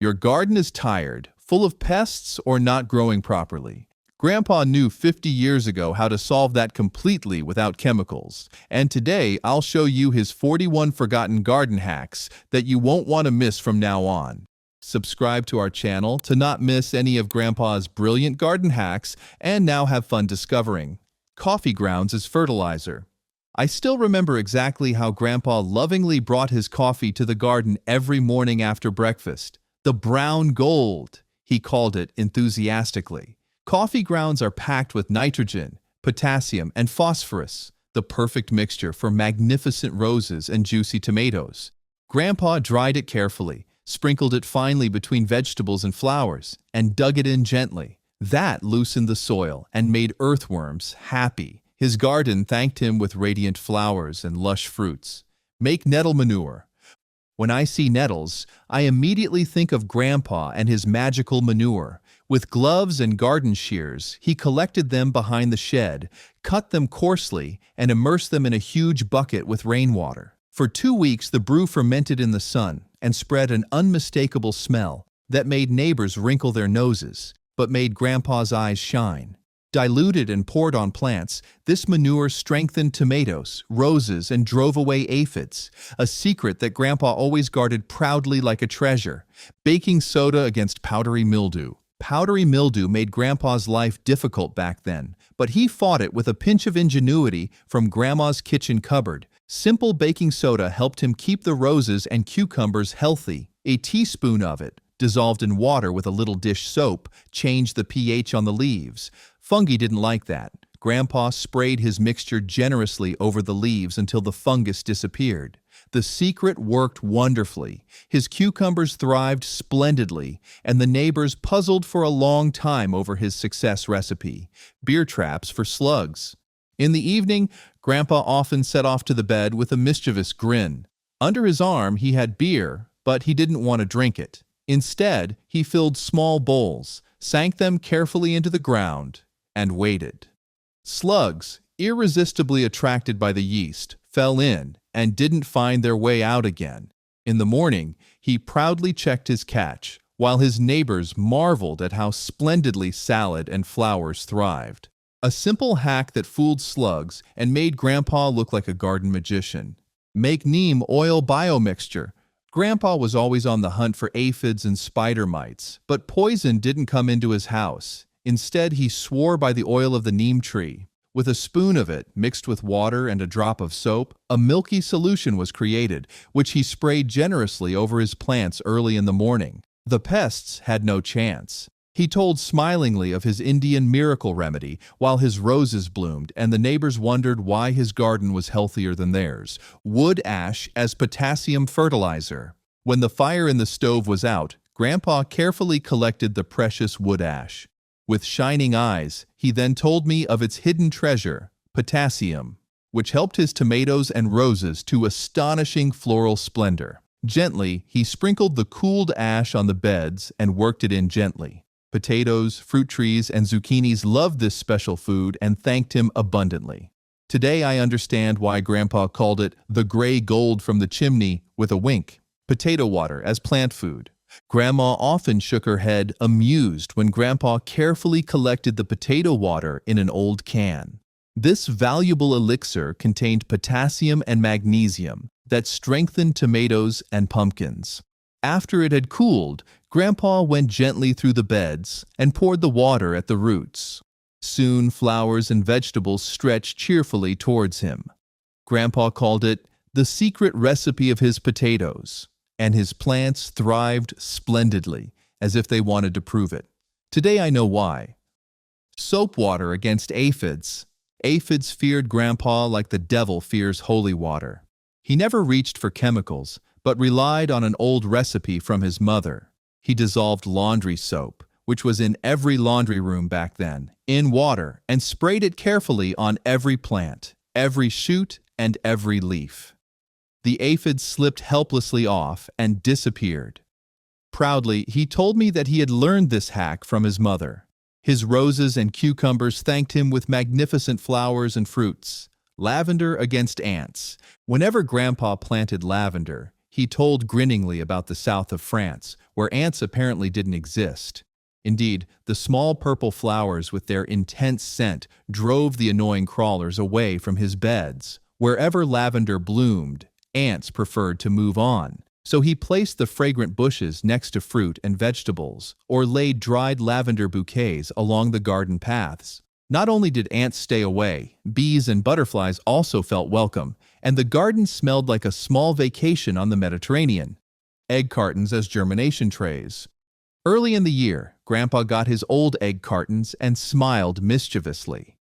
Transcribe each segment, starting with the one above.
Your garden is tired, full of pests, or not growing properly. Grandpa knew 50 years ago how to solve that completely without chemicals, and today I'll show you his 41 forgotten garden hacks that you won't want to miss from now on. Subscribe to our channel to not miss any of Grandpa's brilliant garden hacks and now have fun discovering coffee grounds as fertilizer. I still remember exactly how Grandpa lovingly brought his coffee to the garden every morning after breakfast. The brown gold, he called it enthusiastically. Coffee grounds are packed with nitrogen, potassium, and phosphorus, the perfect mixture for magnificent roses and juicy tomatoes. Grandpa dried it carefully, sprinkled it finely between vegetables and flowers, and dug it in gently. That loosened the soil and made earthworms happy. His garden thanked him with radiant flowers and lush fruits. Make nettle manure. When I see nettles, I immediately think of Grandpa and his magical manure. With gloves and garden shears, he collected them behind the shed, cut them coarsely, and immersed them in a huge bucket with rainwater. For 2 weeks, the brew fermented in the sun and spread an unmistakable smell that made neighbors wrinkle their noses, but made Grandpa's eyes shine. Diluted and poured on plants, this manure strengthened tomatoes, roses, and drove away aphids, a secret that Grandpa always guarded proudly like a treasure. Baking soda against powdery mildew. Powdery mildew made Grandpa's life difficult back then, but he fought it with a pinch of ingenuity from Grandma's kitchen cupboard. Simple baking soda helped him keep the roses and cucumbers healthy. A teaspoon of it, dissolved in water with a little dish soap, changed the pH on the leaves. Fungi didn't like that. Grandpa sprayed his mixture generously over the leaves until the fungus disappeared. The secret worked wonderfully. His cucumbers thrived splendidly, and the neighbors puzzled for a long time over his success recipe: beer traps for slugs. In the evening, Grandpa often set off to the bed with a mischievous grin. Under his arm, he had beer, but he didn't want to drink it. Instead, he filled small bowls, sank them carefully into the ground, and waited. Slugs, irresistibly attracted by the yeast, fell in and didn't find their way out again. In the morning, he proudly checked his catch, while his neighbors marveled at how splendidly salad and flowers thrived. A simple hack that fooled slugs and made Grandpa look like a garden magician. Make neem oil biomixture. Grandpa was always on the hunt for aphids and spider mites, but poison didn't come into his house. Instead, he swore by the oil of the neem tree. With a spoon of it, mixed with water and a drop of soap, a milky solution was created, which he sprayed generously over his plants early in the morning. The pests had no chance. He told smilingly of his Indian miracle remedy while his roses bloomed, and the neighbors wondered why his garden was healthier than theirs. Wood ash as potassium fertilizer. When the fire in the stove was out, Grandpa carefully collected the precious wood ash. With shining eyes, he then told me of its hidden treasure, potassium, which helped his tomatoes and roses to astonishing floral splendor. Gently, he sprinkled the cooled ash on the beds and worked it in gently. Potatoes, fruit trees, and zucchinis loved this special food and thanked him abundantly. Today I understand why Grandpa called it the gray gold from the chimney with a wink. Potato water as plant food. Grandma often shook her head, amused, when Grandpa carefully collected the potato water in an old can. This valuable elixir contained potassium and magnesium that strengthened tomatoes and pumpkins. After it had cooled, Grandpa went gently through the beds and poured the water at the roots. Soon flowers and vegetables stretched cheerfully towards him. Grandpa called it the secret recipe of his potatoes, and his plants thrived splendidly, as if they wanted to prove it. Today I know why. Soap water against aphids. Aphids feared Grandpa like the devil fears holy water. He never reached for chemicals, but relied on an old recipe from his mother. He dissolved laundry soap, which was in every laundry room back then, in water, and sprayed it carefully on every plant, every shoot, and every leaf. The aphids slipped helplessly off and disappeared. Proudly, he told me that he had learned this hack from his mother. His roses and cucumbers thanked him with magnificent flowers and fruits. Lavender against ants. Whenever Grandpa planted lavender, He told grinningly about the south of France, where ants apparently didn't exist. Indeed, the small purple flowers with their intense scent drove the annoying crawlers away from his beds. Wherever lavender bloomed, ants preferred to move on. So he placed the fragrant bushes next to fruit and vegetables, or laid dried lavender bouquets along the garden paths. Not only did ants stay away, bees and butterflies also felt welcome, and the garden smelled like a small vacation on the Mediterranean. Egg cartons as germination trays. Early in the year, Grandpa got his old egg cartons and smiled mischievously.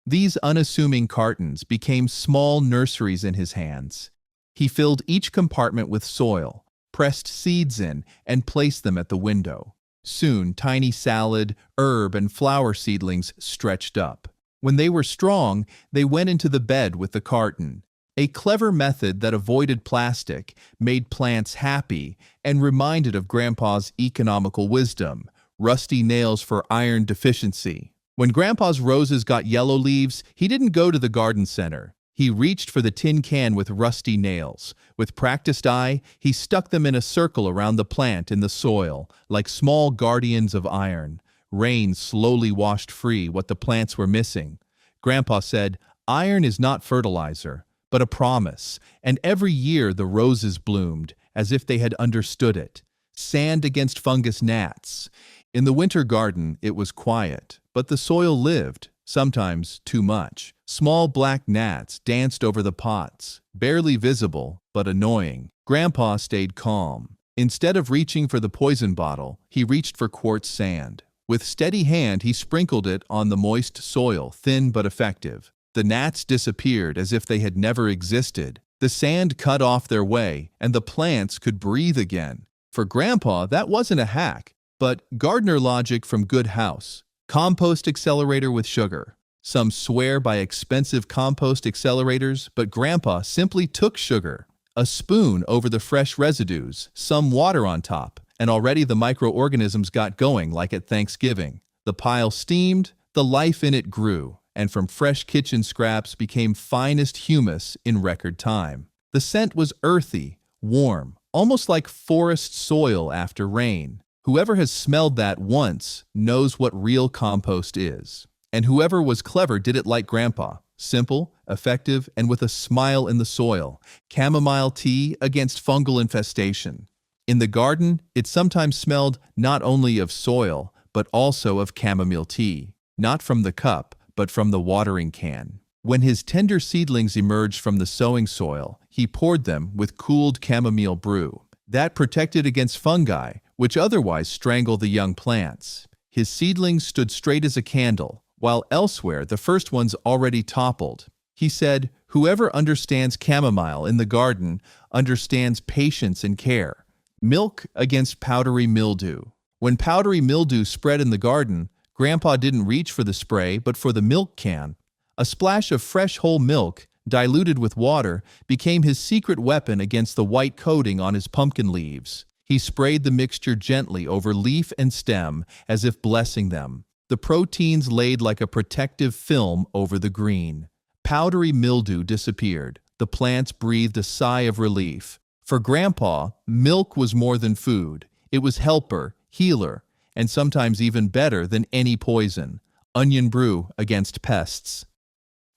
These unassuming cartons became small nurseries in his hands. He filled each compartment with soil, pressed seeds in, and placed them at the window. Soon, tiny salad, herb, and flower seedlings stretched up. When they were strong, they went into the bed with the carton. A clever method that avoided plastic, made plants happy, and reminded of Grandpa's economical wisdom: rusty nails for iron deficiency. When Grandpa's roses got yellow leaves, he didn't go to the garden center. He reached for the tin can with rusty nails. With practiced eye, he stuck them in a circle around the plant in the soil, like small guardians of iron. Rain slowly washed free what the plants were missing. Grandpa said, "Iron is not fertilizer, but a promise," and every year the roses bloomed, as if they had understood it. Sand against fungus gnats. In the winter garden, it was quiet, but the soil lived, sometimes too much. Small black gnats danced over the pots, barely visible, but annoying. Grandpa stayed calm. Instead of reaching for the poison bottle, he reached for quartz sand. With steady hand, he sprinkled it on the moist soil, thin but effective. The gnats disappeared as if they had never existed. The sand cut off their way, and the plants could breathe again. For Grandpa, that wasn't a hack, but gardener logic from good house. Compost accelerator with sugar. Some swear by expensive compost accelerators, but Grandpa simply took sugar. A spoon over the fresh residues, some water on top, and already the microorganisms got going like at Thanksgiving. The pile steamed, the life in it grew, and from fresh kitchen scraps became finest humus in record time. The scent was earthy, warm, almost like forest soil after rain. Whoever has smelled that once knows what real compost is. And whoever was clever did it like Grandpa. Simple, effective, and with a smile in the soil. Chamomile tea against fungal infestation. In the garden, it sometimes smelled not only of soil, but also of chamomile tea. Not from the cup, but from the watering can. When his tender seedlings emerged from the sowing soil, he poured them with cooled chamomile brew. That protected against fungi, which otherwise strangle the young plants. His seedlings stood straight as a candle, while elsewhere the first ones already toppled. He said, "Whoever understands chamomile in the garden understands patience and care." Milk against powdery mildew. When powdery mildew spread in the garden, Grandpa didn't reach for the spray but for the milk can. A splash of fresh whole milk, diluted with water, became his secret weapon against the white coating on his pumpkin leaves. He sprayed the mixture gently over leaf and stem, as if blessing them. The proteins laid like a protective film over the green. Powdery mildew disappeared. The plants breathed a sigh of relief. For Grandpa, milk was more than food. It was helper, healer, and sometimes even better than any poison. Onion brew against pests.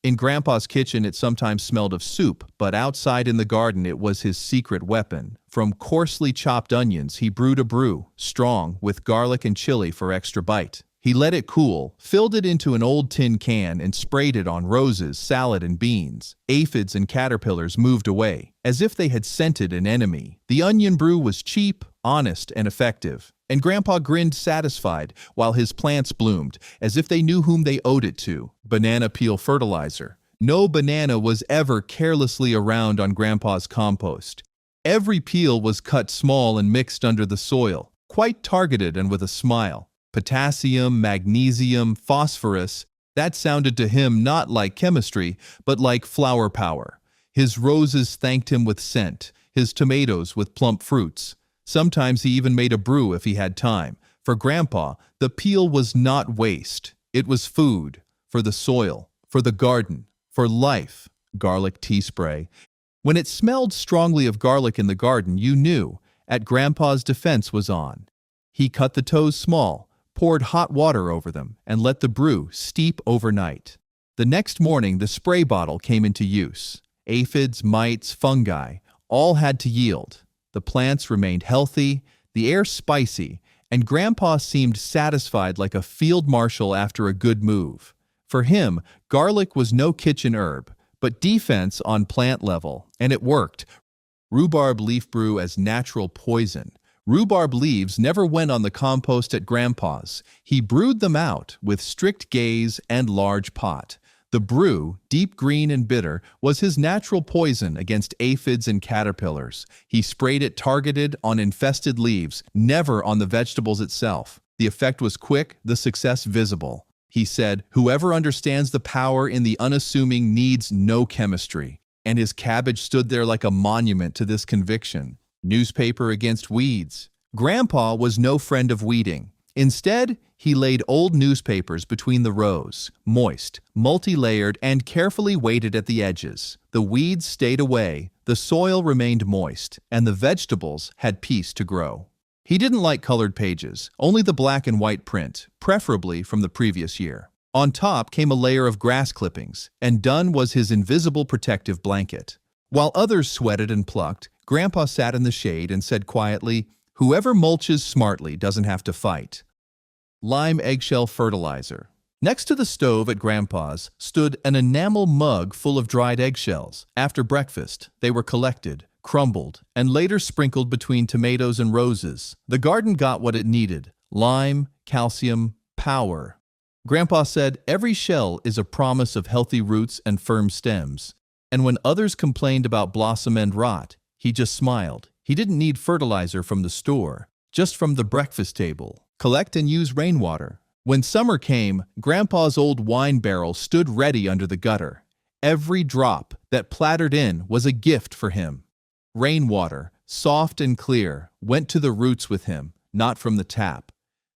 In Grandpa's kitchen, it sometimes smelled of soup, but outside in the garden, it was his secret weapon. From coarsely chopped onions, he brewed a brew, strong, with garlic and chili for extra bite. He let it cool, filled it into an old tin can, and sprayed it on roses, salad, and beans. Aphids and caterpillars moved away, as if they had scented an enemy. The onion brew was cheap, honest, and effective. And Grandpa grinned satisfied while his plants bloomed, as if they knew whom they owed it to. Banana peel fertilizer. No banana was ever carelessly around on Grandpa's compost. Every peel was cut small and mixed under the soil, quite targeted and with a smile. Potassium, magnesium, phosphorus. That sounded to him not like chemistry, but like flower power. His roses thanked him with scent, his tomatoes with plump fruits. Sometimes he even made a brew if he had time. For Grandpa, the peel was not waste. It was food, for the soil, for the garden, for life. Garlic tea spray. When it smelled strongly of garlic in the garden, you knew Grandpa's defense was on. He cut the toes small, poured hot water over them, and let the brew steep overnight. The next morning, the spray bottle came into use. Aphids, mites, fungi, all had to yield. The plants remained healthy, the air spicy, and Grandpa seemed satisfied like a field marshal after a good move. For him, garlic was no kitchen herb, but defense on plant level, and it worked. Rhubarb leaf brew as natural poison. Rhubarb leaves never went on the compost at Grandpa's. He brewed them out with strict gaze and large pot. The brew, deep green and bitter, was his natural poison against aphids and caterpillars. He sprayed it targeted on infested leaves, never on the vegetables itself. The effect was quick, the success visible. He said, "Whoever understands the power in the unassuming needs no chemistry." And his cabbage stood there like a monument to this conviction. Newspaper against weeds. Grandpa was no friend of weeding. Instead, he laid old newspapers between the rows, moist, multi-layered, and carefully weighted at the edges. The weeds stayed away, the soil remained moist, and the vegetables had peace to grow. He didn't like colored pages, only the black and white print, preferably from the previous year. On top came a layer of grass clippings, and done was his invisible protective blanket. While others sweated and plucked, Grandpa sat in the shade and said quietly, "Whoever mulches smartly doesn't have to fight." Lime eggshell fertilizer. Next to the stove at Grandpa's stood an enamel mug full of dried eggshells. After breakfast, they were collected, crumbled, and later sprinkled between tomatoes and roses. The garden got what it needed: lime, calcium, power. Grandpa said, "Every shell is a promise of healthy roots and firm stems." And when others complained about blossom and rot, he just smiled. He didn't need fertilizer from the store, just from the breakfast table. Collect and use rainwater. When summer came, Grandpa's old wine barrel stood ready under the gutter. Every drop that plattered in was a gift for him. Rainwater, soft and clear, went to the roots with him, not from the tap.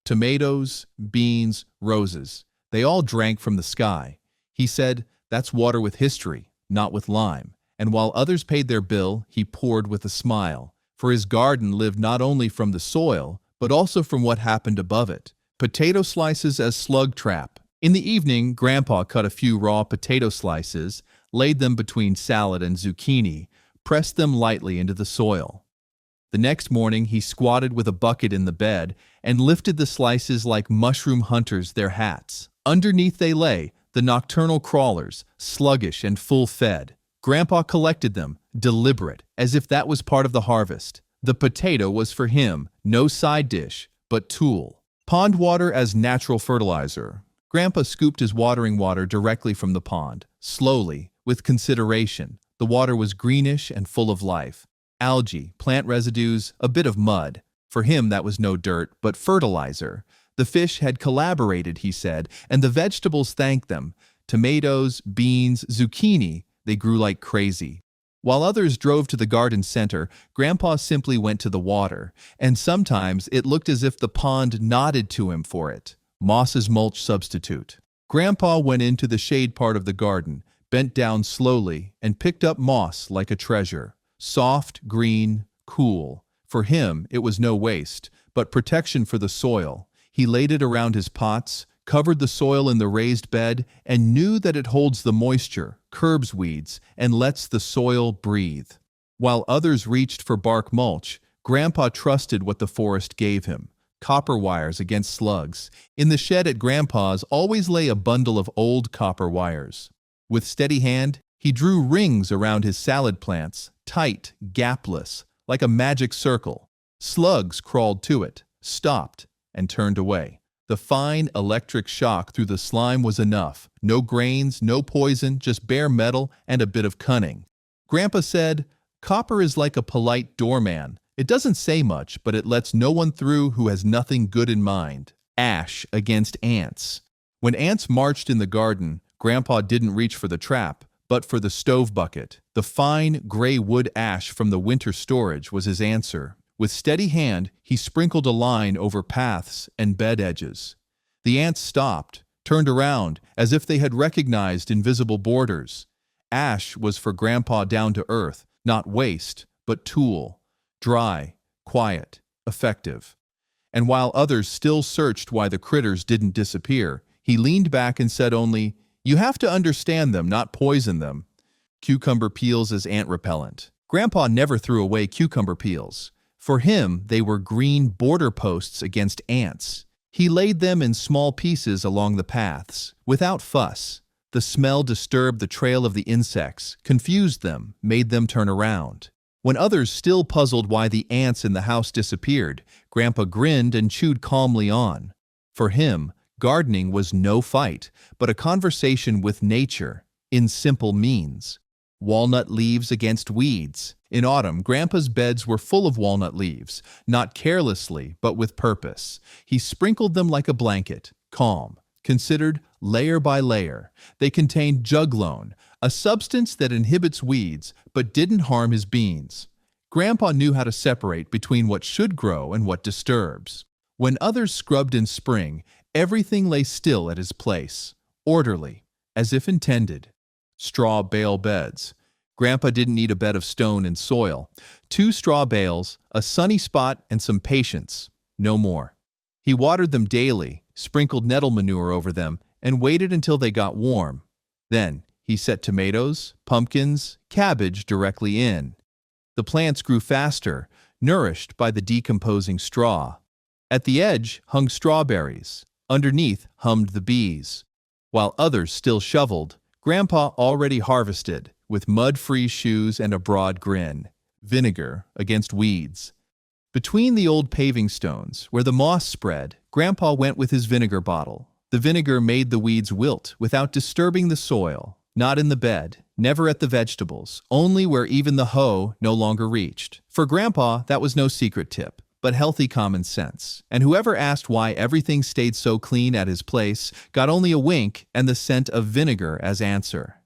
Tomatoes, beans, roses, they all drank from the sky. He said, "That's water with history, not with lime." And while others paid their bill, he poured with a smile. For his garden lived not only from the soil, but also from what happened above it. Potato slices as slug trap. In the evening, Grandpa cut a few raw potato slices, laid them between salad and zucchini, pressed them lightly into the soil. The next morning, he squatted with a bucket in the bed and lifted the slices like mushroom hunters their hats. Underneath they lay, the nocturnal crawlers, sluggish and full-fed. Grandpa collected them, deliberate, as if that was part of the harvest. The potato was for him, no side dish, but tool. Pond water as natural fertilizer. Grandpa scooped his watering water directly from the pond, slowly, with consideration. The water was greenish and full of life. Algae, plant residues, a bit of mud. For him that was no dirt, but fertilizer. The fish had collaborated, he said, and the vegetables thanked them. Tomatoes, beans, zucchini, they grew like crazy. While others drove to the garden center, Grandpa simply went to the water, and sometimes it looked as if the pond nodded to him for it. Moss's mulch substitute. Grandpa went into the shade part of the garden, bent down slowly, and picked up moss like a treasure. Soft, green, cool. For him, it was no waste, but protection for the soil. He laid it around his pots, covered the soil in the raised bed, and knew that it holds the moisture, curbs weeds, and lets the soil breathe. While others reached for bark mulch, Grandpa trusted what the forest gave him: copper wires against slugs. In the shed at Grandpa's always lay a bundle of old copper wires. With steady hand, he drew rings around his salad plants, tight, gapless, like a magic circle. Slugs crawled to it, stopped, and turned away. The fine electric shock through the slime was enough. No grains, no poison, just bare metal and a bit of cunning. Grandpa said, "Copper is like a polite doorman. It doesn't say much, but it lets no one through who has nothing good in mind." Ash against ants. When ants marched in the garden, Grandpa didn't reach for the trap, but for the stove bucket. The fine, gray wood ash from the winter storage was his answer. With steady hand, he sprinkled a line over paths and bed edges. The ants stopped, turned around, as if they had recognized invisible borders. Ash was for Grandpa down to earth, Not waste, but tool. Dry, quiet, effective. And while others still searched why the critters didn't disappear, he leaned back and said only, "You have to understand them, not poison them." Cucumber peels as ant repellent. Grandpa never threw away cucumber peels. For him, they were green border posts against ants. He laid them in small pieces along the paths, without fuss. The smell disturbed the trail of the insects, confused them, made them turn around. When others still puzzled why the ants in the house disappeared, Grandpa grinned and chewed calmly on. For him, gardening was no fight, but a conversation with nature, in simple means. Walnut leaves against weeds. In autumn, Grandpa's beds were full of walnut leaves, not carelessly, but with purpose. He sprinkled them like a blanket, calm, considered layer by layer. They contained juglone, a substance that inhibits weeds but didn't harm his beans. Grandpa knew how to separate between what should grow and what disturbs. When others scrubbed in spring, everything lay still at his place, orderly, as if intended. Straw bale beds. Grandpa didn't need a bed of stone and soil. 2 straw bales, a sunny spot, and some patience. No more. He watered them daily, sprinkled nettle manure over them, and waited until they got warm. Then he set tomatoes, pumpkins, cabbage directly in. The plants grew faster, nourished by the decomposing straw. At the edge hung strawberries. Underneath hummed the bees. While others still shoveled, Grandpa already harvested, with mud-free shoes and a broad grin. Vinegar against weeds. Between the old paving stones, where the moss spread, Grandpa went with his vinegar bottle. The vinegar made the weeds wilt without disturbing the soil. Not in the bed, never at the vegetables, only where even the hoe no longer reached. For Grandpa, that was no secret tip, but healthy common sense. And whoever asked why everything stayed so clean at his place got only a wink and the scent of vinegar as answer.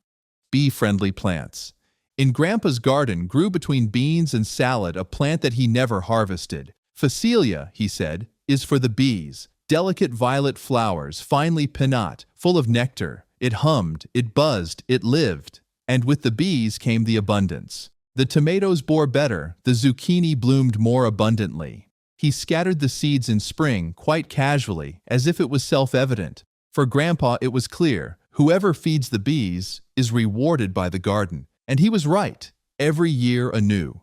Bee-friendly plants. In Grandpa's garden grew between beans and salad a plant that he never harvested. Phacelia, he said, is for the bees. Delicate violet flowers, finely pinnate, full of nectar. It hummed, it buzzed, it lived. And with the bees came the abundance. The tomatoes bore better, the zucchini bloomed more abundantly. He scattered the seeds in spring quite casually, as if it was self-evident. For Grandpa it was clear, whoever feeds the bees is rewarded by the garden. And he was right, every year anew.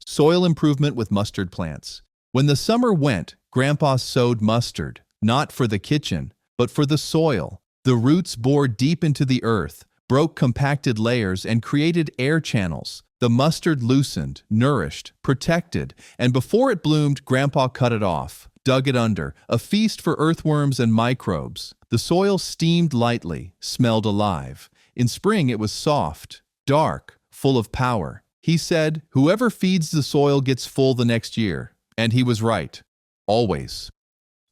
Soil improvement with mustard plants. When the summer went, Grandpa sowed mustard, not for the kitchen, but for the soil. The roots bored deep into the earth, broke compacted layers, and created air channels. The mustard loosened, nourished, protected, and before it bloomed, Grandpa cut it off, dug it under, a feast for earthworms and microbes. The soil steamed lightly, smelled alive. In spring it was soft, dark, full of power. He said, whoever feeds the soil gets full the next year. And he was right. Always.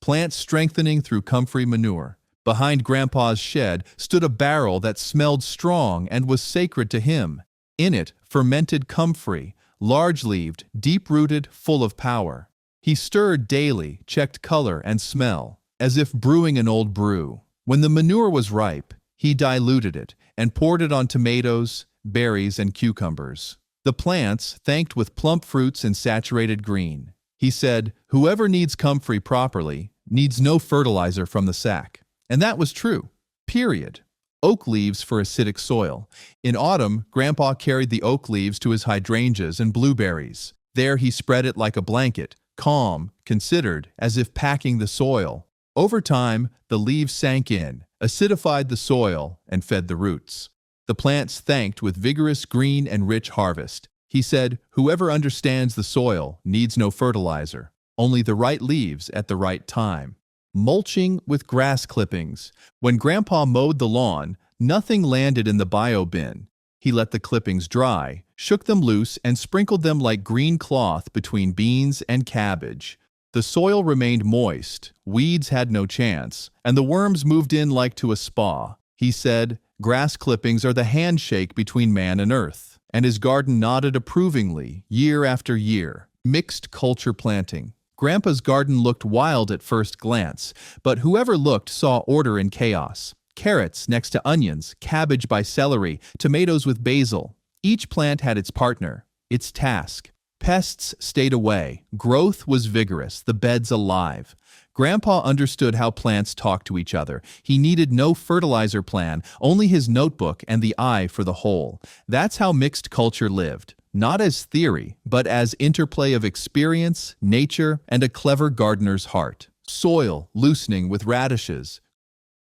Plant strengthening through comfrey manure. Behind Grandpa's shed stood a barrel that smelled strong and was sacred to him. In it, fermented comfrey, large-leaved, deep-rooted, full of power. He stirred daily, checked color and smell, as if brewing an old brew. When the manure was ripe, he diluted it and poured it on tomatoes, berries, and cucumbers. The plants thanked with plump fruits and saturated green. He said, whoever needs comfrey properly needs no fertilizer from the sack. And that was true. Period. Oak leaves for acidic soil. In autumn, Grandpa carried the oak leaves to his hydrangeas and blueberries. There he spread it like a blanket, calm, considered, as if packing the soil. Over time, the leaves sank in, acidified the soil, and fed the roots. The plants thanked with vigorous green and rich harvest. He said, whoever understands the soil needs no fertilizer, only the right leaves at the right time. Mulching with grass clippings. When Grandpa mowed the lawn, nothing landed in the bio bin. He let the clippings dry, shook them loose, and sprinkled them like green cloth between beans and cabbage. The soil remained moist, weeds had no chance, and the worms moved in like to a spa. He said, grass clippings are the handshake between man and earth. And his garden nodded approvingly, year after year. Mixed culture planting. Grandpa's garden looked wild at first glance, but whoever looked saw order in chaos. Carrots next to onions, cabbage by celery, tomatoes with basil. Each plant had its partner, its task. Pests stayed away. Growth was vigorous, the beds alive. Grandpa understood how plants talk to each other. He needed no fertilizer plan, only his notebook and the eye for the whole. That's how mixed culture lived. Not as theory, but as interplay of experience, nature, and a clever gardener's heart. Soil loosening with radishes.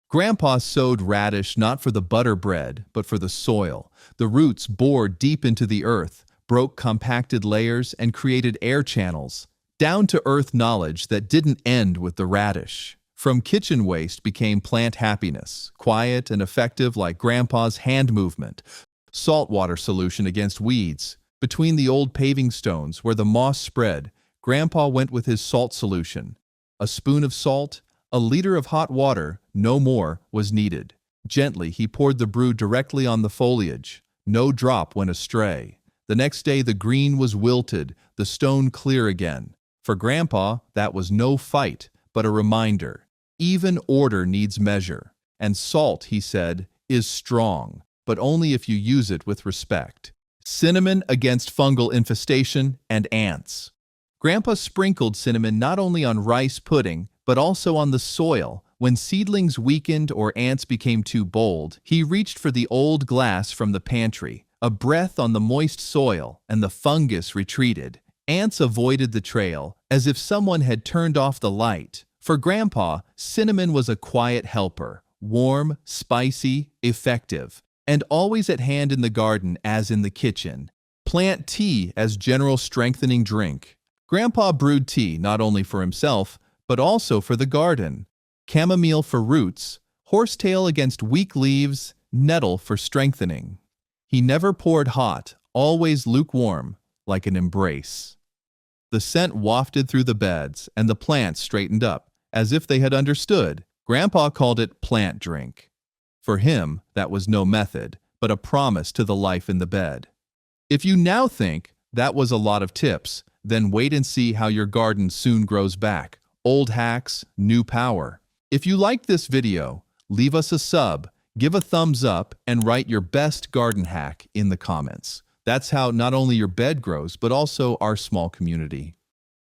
Grandpa sowed radish not for the butter bread, but for the soil. The roots bored deep into the earth, broke compacted layers, and created air channels. Down-to-earth knowledge that didn't end with the radish. From kitchen waste became plant happiness, quiet and effective like Grandpa's hand movement. Saltwater solution against weeds. Between the old paving stones where the moss spread, Grandpa went with his salt solution. A spoon of salt, a liter of hot water, no more, was needed. Gently, he poured the brew directly on the foliage. No drop went astray. The next day the green was wilted, the stone clear again. For Grandpa, that was no fight, but a reminder. Even order needs measure. And salt, he said, is strong, but only if you use it with respect. Cinnamon against fungal infestation and ants. Grandpa sprinkled cinnamon not only on rice pudding, but also on the soil. When seedlings weakened or ants became too bold, he reached for the old glass from the pantry. A breath on the moist soil, and the fungus retreated. Ants avoided the trail, as if someone had turned off the light. For Grandpa, cinnamon was a quiet helper, warm, spicy, effective, and always at hand in the garden as in the kitchen. Plant tea as general strengthening drink. Grandpa brewed tea not only for himself, but also for the garden. Chamomile for roots, horsetail against weak leaves, nettle for strengthening. He never poured hot, always lukewarm, like an embrace. The scent wafted through the beds, and the plants straightened up, as if they had understood. Grandpa called it plant drink. For him, that was no method, but a promise to the life in the bed. If you now think that was a lot of tips, then wait and see how your garden soon grows back. Old hacks, new power. If you liked this video, leave us a sub, give a thumbs up, and write your best garden hack in the comments. That's how not only your bed grows, but also our small community.